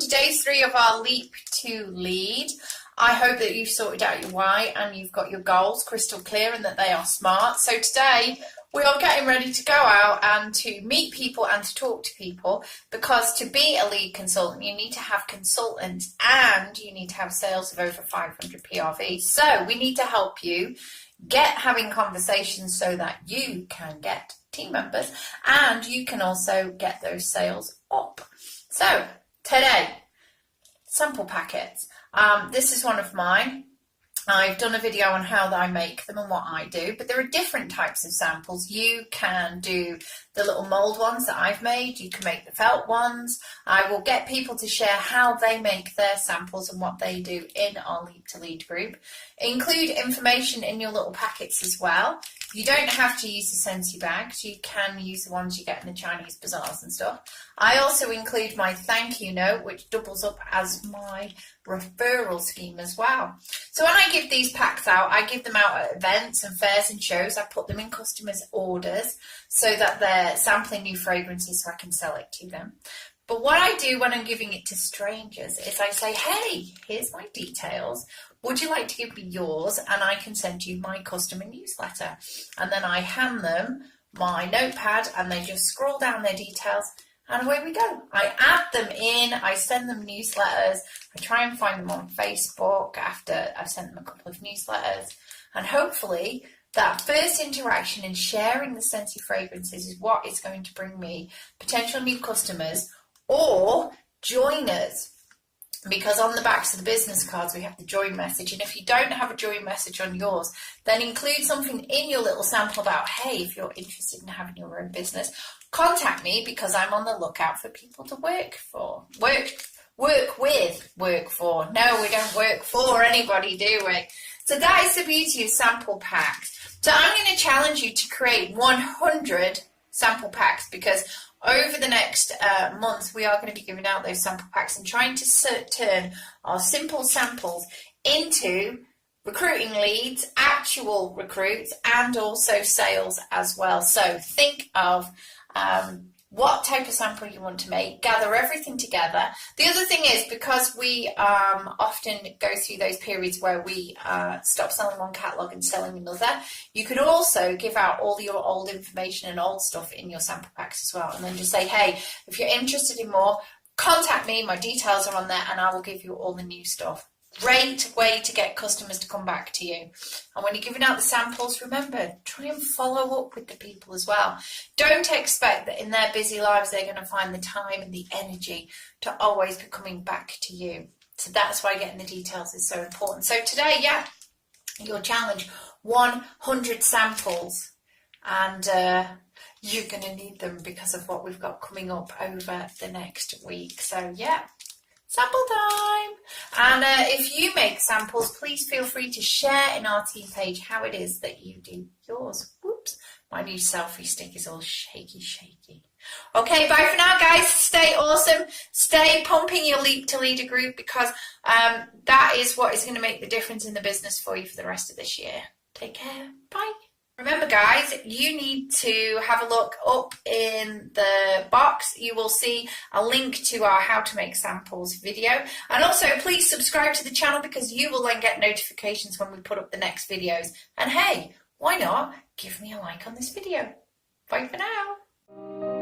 to day 3 of our Leap to Lead. I hope that you've sorted out your why and you've got your goals crystal clear and that they are smart. So today we are getting ready to go out and to meet people and to talk to people, because to be a lead consultant you need to have consultants and you need to have sales of over 500 PRV. So we need to help you get having conversations so that you can get team members and you can also get those sales up. So today, sample packets. This is one of mine. I've done a video on how I make them and what I do, but there are different types of samples. You can do the little mold ones that I've made. You can make the felt ones. I will get people to share how they make their samples and what they do in our Leap to Lead group. Include information in your little packets as well. You don't have to use the Scentsy bags. You can use the ones you get in the Chinese bazaars and stuff. I also include my thank you note, which doubles up as my referral scheme as well. So when I give these packs out, I give them out at events and fairs and shows. I put them in customers' orders so that they're sampling new fragrances so I can sell it to them. But what I do when I'm giving it to strangers is I say, hey, here's my details. Would you like to give me yours? And I can send you my customer newsletter. And then I hand them my notepad and they just scroll down their details and away we go. I add them in, I send them newsletters. I try and find them on Facebook after I've sent them a couple of newsletters. And hopefully that first interaction in sharing the Scentsy fragrances is what is going to bring me potential new customers or joiners. Because on the backs of the business cards we have the join message, and if you don't have a join message on yours, then include something in your little sample about, hey, if you're interested in having your own business, contact me because I'm on the lookout for people to work for. Work for. No, we don't work for anybody, do we? So that is the beauty of sample packs. So I'm going to challenge you to create 100 sample packs, because over the next month, we are going to be giving out those sample packs and trying to turn our simple samples into recruiting leads, actual recruits, and also sales as well. So think of what type of sample you want to make, gather everything together. The other thing is, because we often go through those periods where we stop selling one catalogue and selling another, you could also give out all your old information and old stuff in your sample packs as well, and then just say, hey, if you're interested in more, contact me, my details are on there, and I will give you all the new stuff. Great way to get customers to come back to you. And when you're giving out the samples, remember, try and follow up with the people as well. Don't expect that in their busy lives they're going to find the time and the energy to always be coming back to you. So that's why getting the details is so important. So today, yeah, your challenge, 100 samples. And you're going to need them because of what we've got coming up over the next week. So yeah. Sample time! And if you make samples, please feel free to share in our team page how it is that you do yours. Whoops, my new selfie stick is all shaky. Okay, bye for now, guys. Stay awesome. Stay pumping your Leap to Leader group, because that is what is going to make the difference in the business for you for the rest of this year. Take care. Bye. Remember, guys, you need to have a look up in the box. You will see a link to our How to Make Samples video. And also, please subscribe to the channel, because you will then get notifications when we put up the next videos. And hey, why not give me a like on this video? Bye for now.